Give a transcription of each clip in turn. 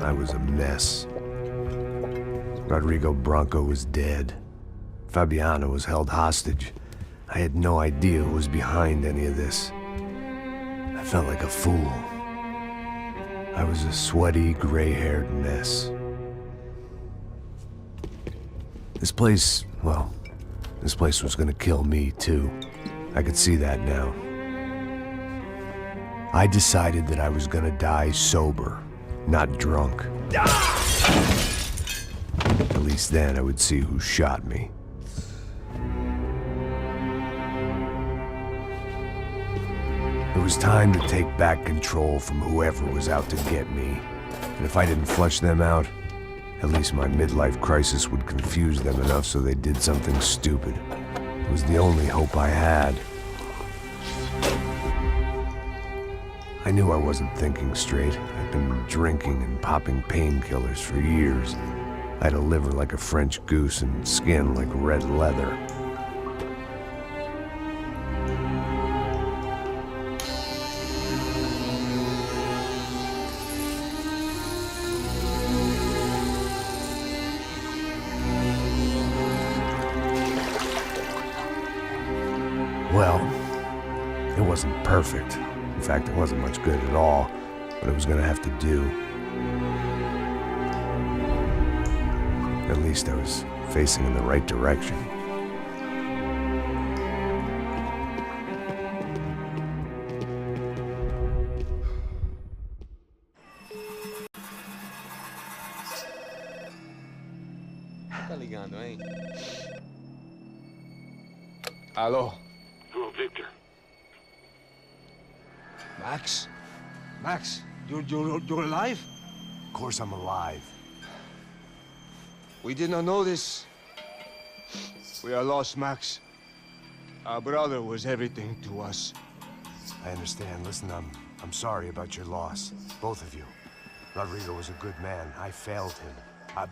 I was a mess. Rodrigo Branco was dead. Fabiana was held hostage. I had no idea who was behind any of this. I felt like a fool. I was a sweaty, gray-haired mess. This place, well, this place was gonna kill me too. I could see that now. I decided that I was gonna die sober, not drunk. At least then I would see who shot me. It was time to take back control from whoever was out to get me. And if I didn't flush them out, at least my midlife crisis would confuse them enough so they did something stupid. It was the only hope I had. I knew I wasn't thinking straight. I'd been drinking and popping painkillers for years. I had a liver like a French goose and skin like red leather. Well, it wasn't perfect. In fact, it wasn't much good at all, but it was gonna have to do. At least I was facing in the right direction. Tá ligando, hein? Alô? Hello, Victor. Max? Max, you're alive? Of course I'm alive. We did not know this. We are lost, Max. Our brother was everything to us. I understand. Listen, I'm sorry about your loss. Both of you. Rodrigo was a good man. I failed him.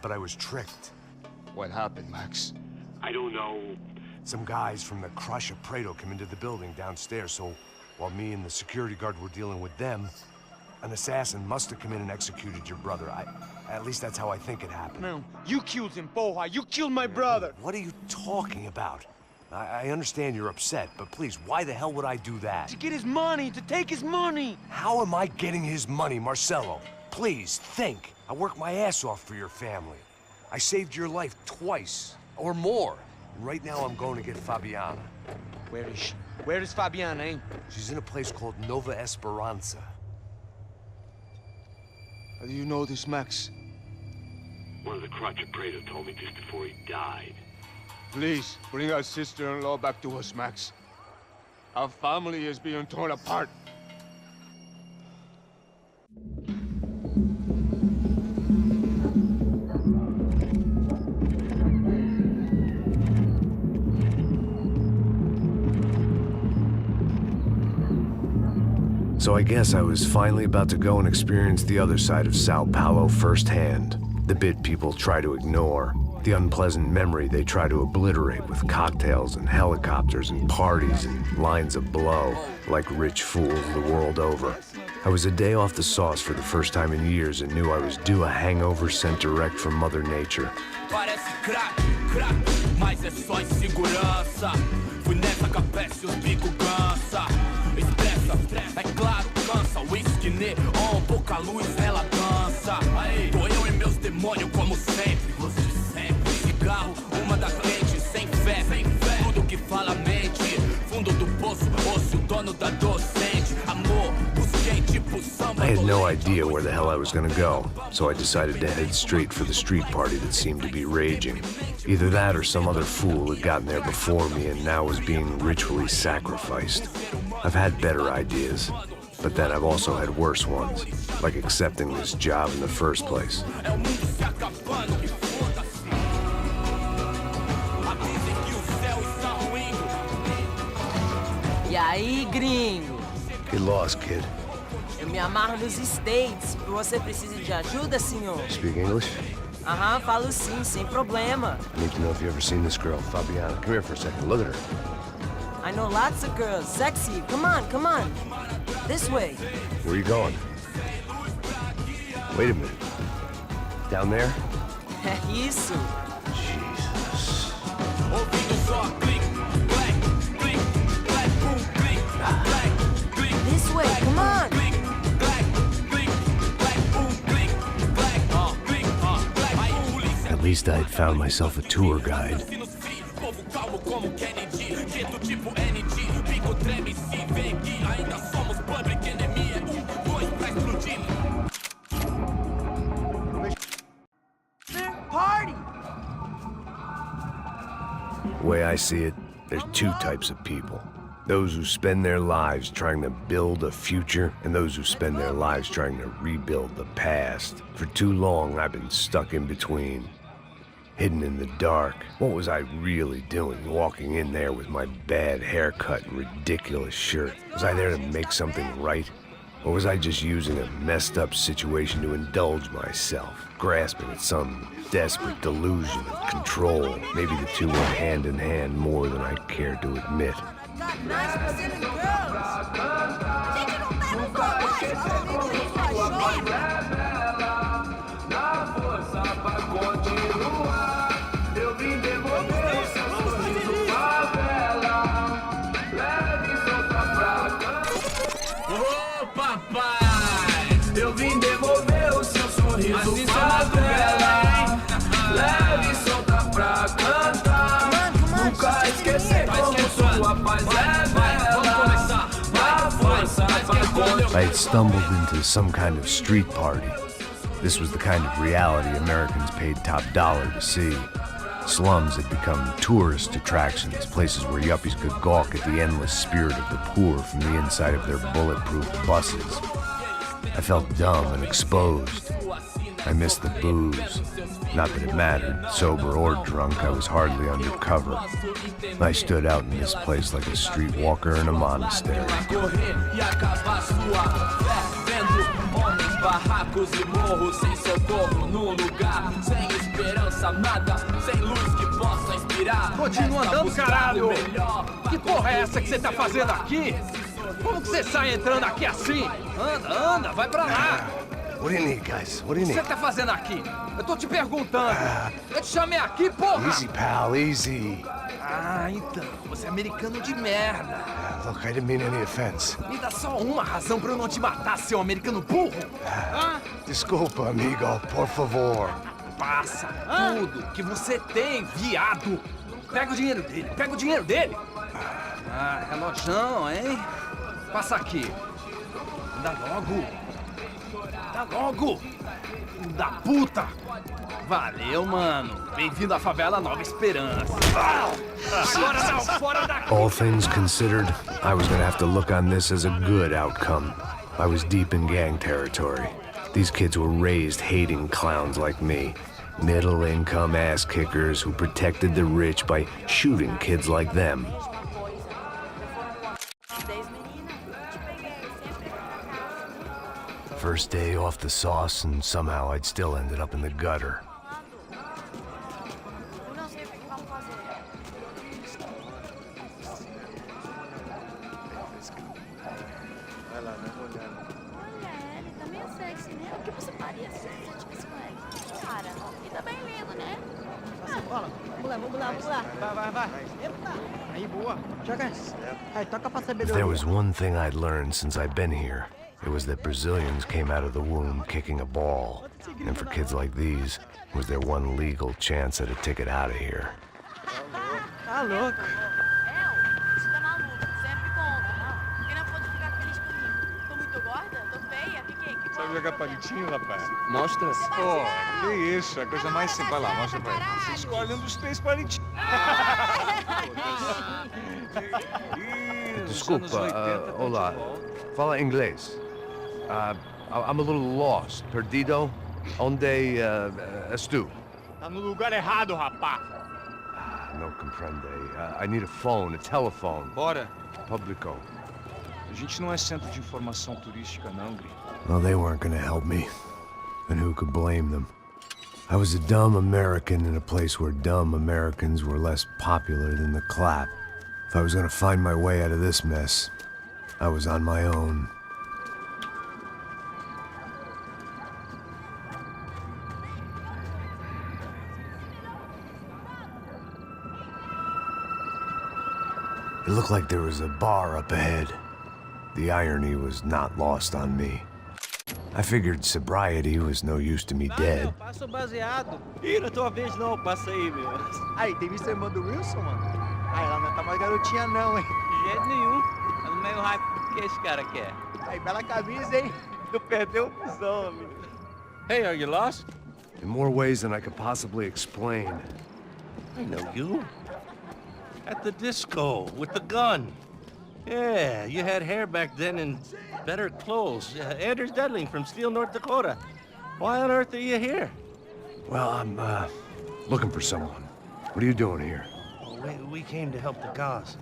But I was tricked. What happened, Max? I don't know. Some guys from the Crush of Prado came into the building downstairs, so while me and the security guard were dealing with them, an assassin must have come in and executed your brother. At least that's how I think it happened. No, you killed him, Porra. You killed my brother. What are you talking about? I understand you're upset, but please, why the hell would I do that? To get his money, to take his money. How am I getting his money, Marcelo? Please, think. I worked my ass off for your family. I saved your life twice, or more. And right now I'm going to get Fabiana. Where is she? Where is Fabiana, eh? She's in a place called Nova Esperanza. How do you know this, Max? One of the Crotch of Prado told me just before he died. Please, bring our sister-in-law back to us, Max. Our family is being torn apart. So I guess I was finally about to go and experience the other side of Sao Paulo firsthand. The bit people try to ignore. The unpleasant memory they try to obliterate with cocktails and helicopters and parties and lines of blow, like rich fools the world over. I was a day off the sauce for the first time in years and knew I was due a hangover sent direct from Mother Nature. Parece crack, crack, mas é só insegurança. Fui nessa capeste, os bico cansa. Expressa, é claro, cansa. Whisky neon, pouca luz, ela dança. Tô eu e meus demônios como sempre. Você sempre. Cigarro, uma das lentes, sem fé. Tudo que fala mente. Fundo do poço, osso, dono da docente. Amor, busquei tipo samba. I had no idea where the hell I was gonna go, so I decided to head straight for the street party that seemed to be raging. Either that or some other fool had gotten there before me and now was being ritually sacrificed. I've had better ideas, but then I've also had worse ones, like accepting this job in the first place. E aí, gringo? Get lost, kid. Eu me amarro nos States. Você precisa de ajuda, senhor? Speak English? Aham, falo sim, sem problema. I need to know if you've ever seen this girl, Fabiana. Come here for a second. Look at her. I know lots of girls. Sexy. Come on, come on. This way. Where are you going? Wait a minute. Down there? É isso. Jesus. Ouvindo só clique, clack, clique, clack, boom, clique, clack, clique. This way, come on. Clique, clack, clique, clack, boom, clique, clack, clique, clack. Aí, polícia. At least I'd found myself a tour guide. Povo calmo como Kennedy, jeito tipo ND, pico treme se vem aqui, ainda somos public enemy, é 2 pra explodir. Party! The way I see it, there's two types of people. Those who spend their lives trying to build a future, and those who spend their lives trying to rebuild the past. For too long, I've been stuck in between. Hidden in the dark. What was I really doing walking in there with my bad haircut and ridiculous shirt? Was I there to make something right? Or was I just using a messed up situation to indulge myself, grasping at some desperate delusion of control? Maybe the two went hand in hand more than I cared to admit. Got nice Brazilian girls. Gente, não tá no forró, Ô papai, eu vim devolver o seu sorriso favela. Leve e solta pra cantar. Nunca esquecer como sua paz é bela. Na força pra I had stumbled into some kind of street party. This was the kind of reality Americans paid top dollar to see. Slums had become tourist attractions, places where yuppies could gawk at the endless spirit of the poor from the inside of their bulletproof buses. I felt dumb and exposed. I missed the booze. Not that it mattered, sober or drunk, I was hardly undercover. I stood out in this place like a streetwalker in a monastery. Barracos e morros sem socorro num lugar sem esperança, nada, sem luz que possa inspirar. Continua andando, caralho! Que porra é essa que você tá fazendo aqui? Como que você sai entrando aqui assim? Anda, vai pra lá! What do you need, guys? What do you O que need? você tá fazendo aqui? Eu tô te perguntando. Eu te chamei aqui, porra! Easy, pal, easy. Ah, então, você é americano de merda. Look, I didn't mean any offense. Me dá só uma razão pra eu não te matar, seu americano burro. Desculpa, amigo, por favor. Passa tudo que você tem, viado. Pega o dinheiro dele, Ah, relojão, hein? Passa aqui. Dá logo. Filho da puta. Valeu, mano. Bem-vindo à favela Nova Esperança. Agora não, fora daqui. All things considered, I was gonna have to look on this as a good outcome. I was deep in gang territory. These kids were raised hating clowns like me. Middle-income ass-kickers who protected the rich by shooting kids like them. First day off the sauce, and somehow I'd still ended up in the gutter. If there was one thing I'd learned since I've been here, it was that Brazilians came out of the womb kicking a ball. And for kids like these, it was their one legal chance at a ticket out of here. Tá louco. Você tá maluco, sempre conta, não. Porque não pode ficar feliz comigo. Tô muito gorda? Tô feia? Fiquei. Sabe jogar palitinho, rapaz? Mostra. Pô, que isso, a coisa mais simples. Vai lá, mostra pra ele. Você escolhe um dos 3 palitinhos. Desculpa, olá. Fala inglês. I'm a little lost. Perdido? Onde estou? Tá no lugar errado, rapaz. Não compreende. I need a phone, a telephone. Bora. Publico. A gente não é centro de informação turística, não, gringo. Well, they weren't gonna help me. And who could blame them? I was a dumb American in a place where dumb Americans were less popular than the clap. If I was gonna find my way out of this mess, I was on my own. It looked like there was a bar up ahead. The irony was not lost on me. I figured sobriety was no use to me dead. Passa o baseado. Ih, não é tua vez não, passa aí, meu. Aí, tem visto a irmã do Wilson, mano? Aí, ela não tá mais garotinha não, hein? De jeito nenhum. Tá no meio hype que esse cara quer. Aí, bela camisa, hein? Tu perdeu o cuzão, amigo. Hey, are you lost? In more ways than I could possibly explain. I know you. At the disco, with the gun. Yeah, you had hair back then and better clothes. Anders Dudling from Steele, North Dakota. Why on earth are you here? Well, I'm, looking for someone. What are you doing here? We came to help the cause.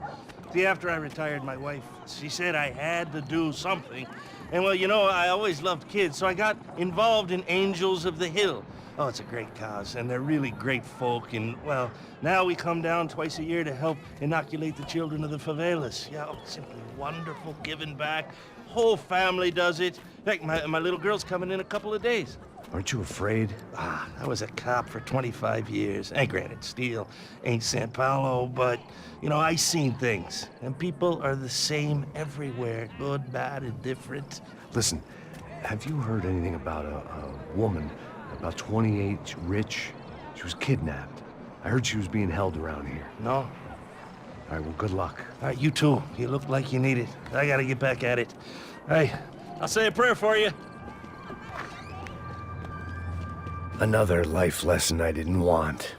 See, after I retired, my wife, she said I had to do something. And well, you know, I always loved kids, so I got involved in Angels of the Hill. Oh, it's a great cause, and they're really great folk, and, well, now we come down twice a year to help inoculate the children of the favelas. Yeah, oh, simply wonderful, giving back. Whole family does it. In fact, my little girl's coming in a couple of days. Aren't you afraid? I was a cop for 25 years. And granted, Steele ain't San Paulo, but, you know, I seen things. And people are the same everywhere, good, bad, indifferent. Listen, have you heard anything about a woman, about 28, rich? She was kidnapped. I heard she was being held around here. No? All right, well, good luck. All right, you too. You look like you need it. I gotta get back at it. Hey, I'll say a prayer for you. Another life lesson I didn't want.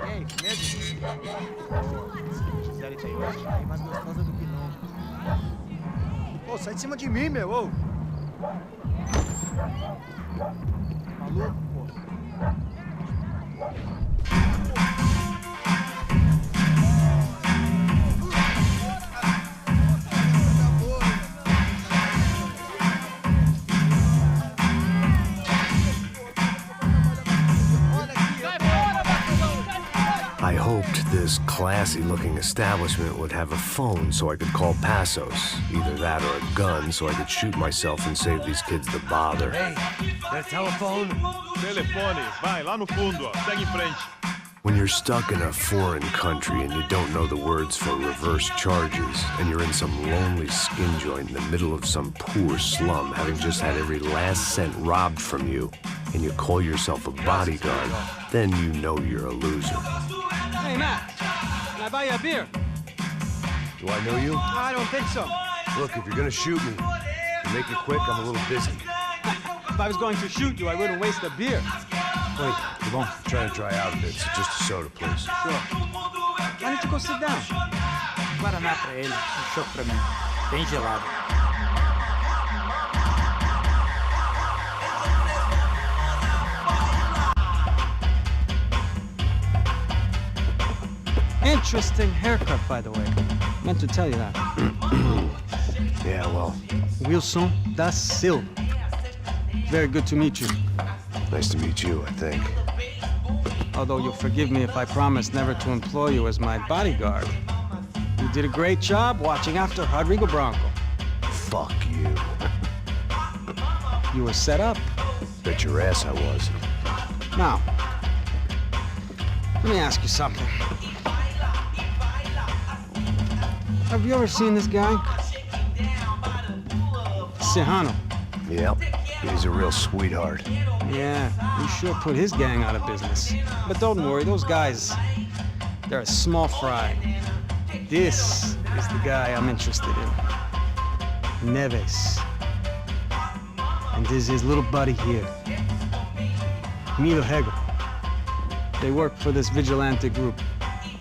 Ei, mesmo? Se quiserem tem outra aí mais gostosa do que não. Pô, sai de cima de mim, meu, ô! Maluco, pô. I hoped this classy-looking establishment would have a phone so I could call Passos. Either that or a gun so I could shoot myself and save these kids the bother. Hey, that telephone? Telefone, vai, lá no fundo, ó. Segue em frente. When you're stuck in a foreign country and you don't know the words for reverse charges, and you're in some lonely skin joint in the middle of some poor slum, having just had every last cent robbed from you, and you call yourself a bodyguard, then you know you're a loser. Hey, Matt, can I buy you a beer? Do I know you? I don't think so. Look, if you're gonna shoot me, make it quick, I'm a little busy. If I was going to shoot you, I wouldn't waste a beer. Wait, come on. I'm trying to dry out a bit, so just a soda, please. Sure. Why don't you go sit down? Guaraná pra ele, chopp pra mim. Bem gelado. Interesting haircut, by the way. Meant to tell you that. Yeah, well, Wilson da Silva. Very good to meet you. nice to meet you, I think. Although you'll forgive me if I promise never to employ you as my bodyguard. You did a great job watching after Rodrigo Branco. Fuck you. You were set up. Bet your ass I was. Now, let me ask you something. Have you ever seen this guy? Serrano. Yep, he's a real sweetheart. Yeah, he sure put his gang out of business. But don't worry, those guys, they're a small fry. This is the guy I'm interested in. Neves. And this is his little buddy here. Milo Hegel. They work for this vigilante group,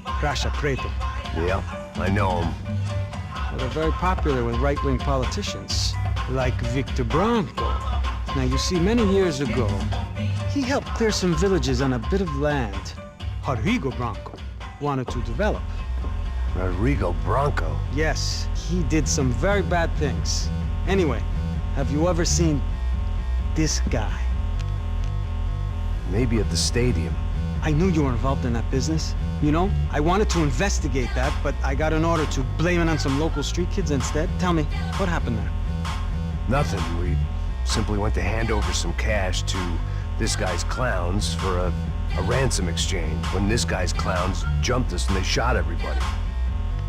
Crasha Preto. Yep, I know him. Well, they're very popular with right-wing politicians, like Victor Branco. Now, you see, many years ago, he helped clear some villages on a bit of land Rodrigo Branco wanted to develop. Rodrigo Branco? Yes, he did some very bad things. Anyway, have you ever seen this guy? Maybe at the stadium. I knew you were involved in that business. You know, I wanted to investigate that, but I got an order to blame it on some local street kids instead. Tell me, what happened there? Nothing. We simply went to hand over some cash to this guy's clowns for a ransom exchange when this guy's clowns jumped us and they shot everybody.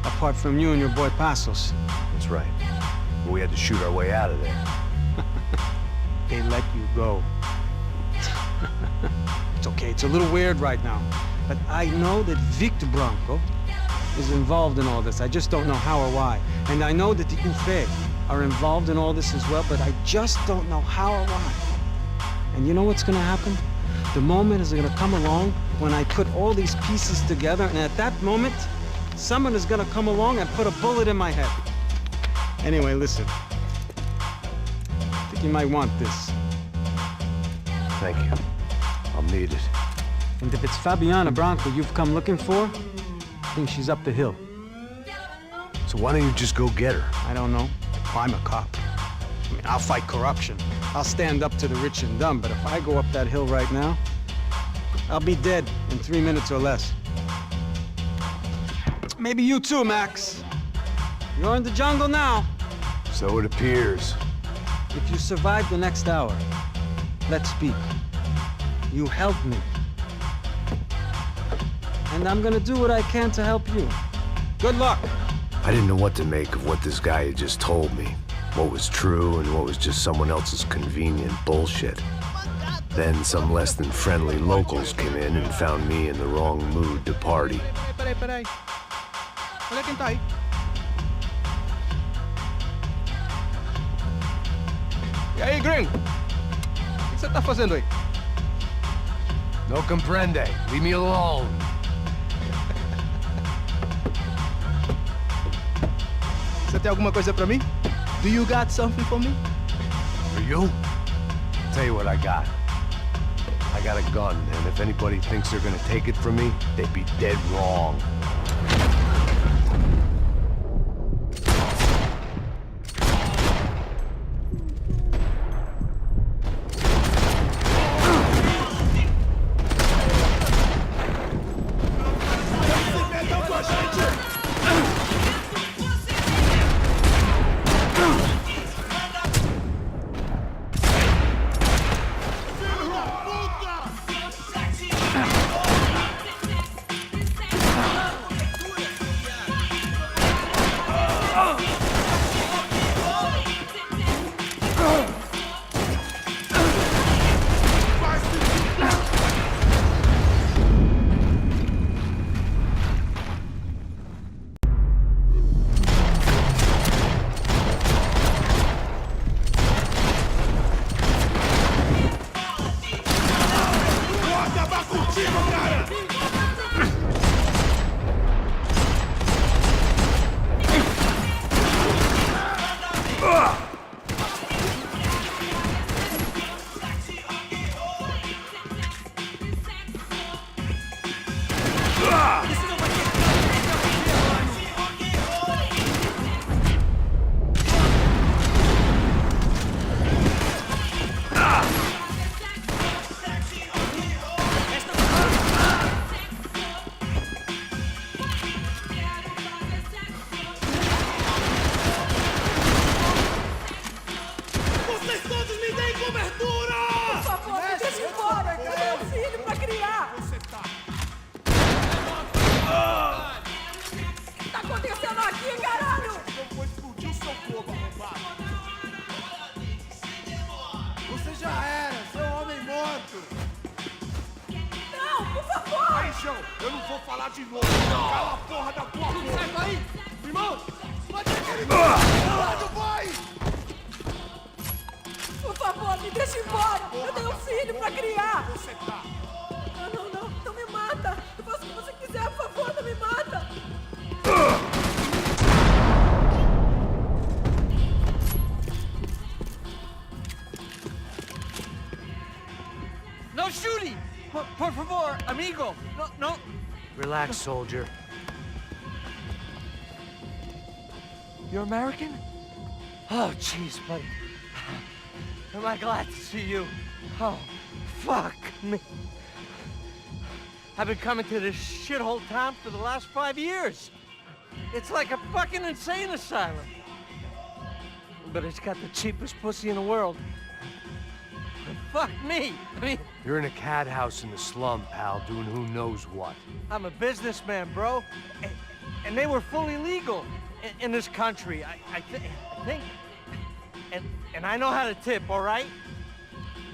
Apart from you and your boy Passos. That's right. We had to shoot our way out of there. They let you go. It's okay, it's a little weird right now. But I know that Victor Branco is involved in all this. I just don't know how or why. And I know that the Ufe are involved in all this as well, but I just don't know how or why. And you know what's gonna happen? The moment is gonna come along when I put all these pieces together, and at that moment, someone is gonna come along and put a bullet in my head. Anyway, listen. I think you might want this. Thank you. I'll need it. And if it's Fabiana Branco you've come looking for, I think she's up the hill. So why don't you just go get her? I don't know. I'm a cop. I mean, I'll fight corruption. I'll stand up to the rich and dumb, but if I go up that hill right now, I'll be dead in 3 minutes or less. Maybe you too, Max. You're in the jungle now. So it appears. If you survive the next hour, let's speak. You help me. And I'm gonna do what I can to help you. Good luck. I didn't know what to make of what this guy had just told me. What was true and what was just someone else's convenient bullshit. Then some less than friendly locals came in and found me in the wrong mood to party. Peraí. Olha quem tá aí. E aí, gringo? O que você tá fazendo aí? No comprende. Leave me alone. Você tem alguma coisa pra mim? Do you got something for me? For you? Tell you what I got. I got a gun, and if anybody thinks they're gonna take it from me, they'd be dead wrong. Eu não vou falar de novo. Cala a porra da tua boca. Certo aí? Irmão, pode aquele lado, vai! Por favor, me deixa embora. Eu tenho um filho pra criar. Você tá? Não me mata. Eu faço o que você quiser, por favor, não me mata. No shooting! Por favor, amigo! No. Relax, soldier. You're American? Oh, jeez, buddy. Am I glad to see you? Oh, fuck me. I've been coming to this shithole town for the last 5 years. It's like a fucking insane asylum. But it's got the cheapest pussy in the world. Fuck me. I mean, You're in a cat house in the slum, pal, doing who knows what. I'm a businessman, bro. And they were fully legal in this country. I think. And I know how to tip, all right?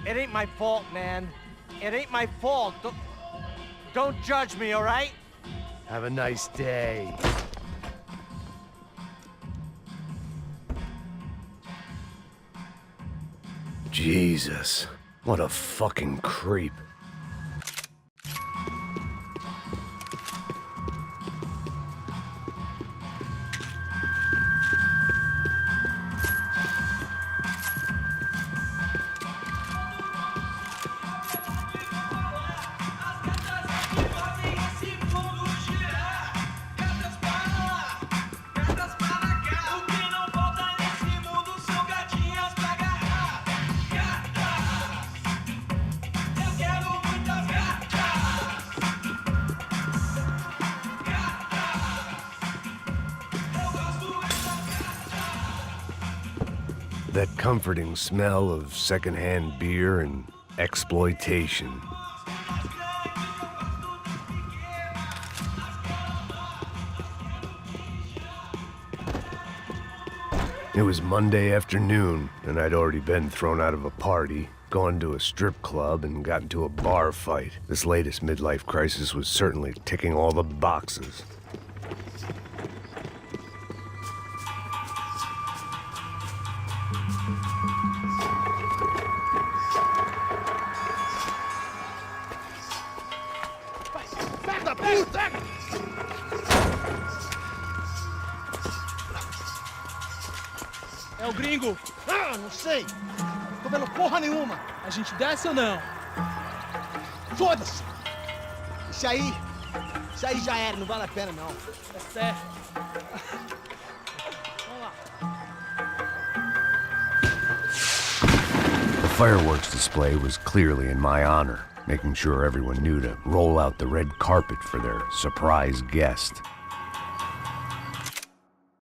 It ain't my fault, man. It ain't my fault. Don't judge me, all right? Have a nice day. Jesus, what a fucking creep. That comforting smell of secondhand beer and exploitation. It was Monday afternoon, and I'd already been thrown out of a party, gone to a strip club, and got into a bar fight. This latest midlife crisis was certainly ticking all the boxes. É o gringo. Ah, não sei. Tô vendo porra nenhuma. A gente desce ou não? Foda-se. Isso aí já era, não vale a pena não. É certo. Vamos lá. The fireworks display was clearly in my honor, making sure everyone knew to roll out the red carpet for their surprise guest.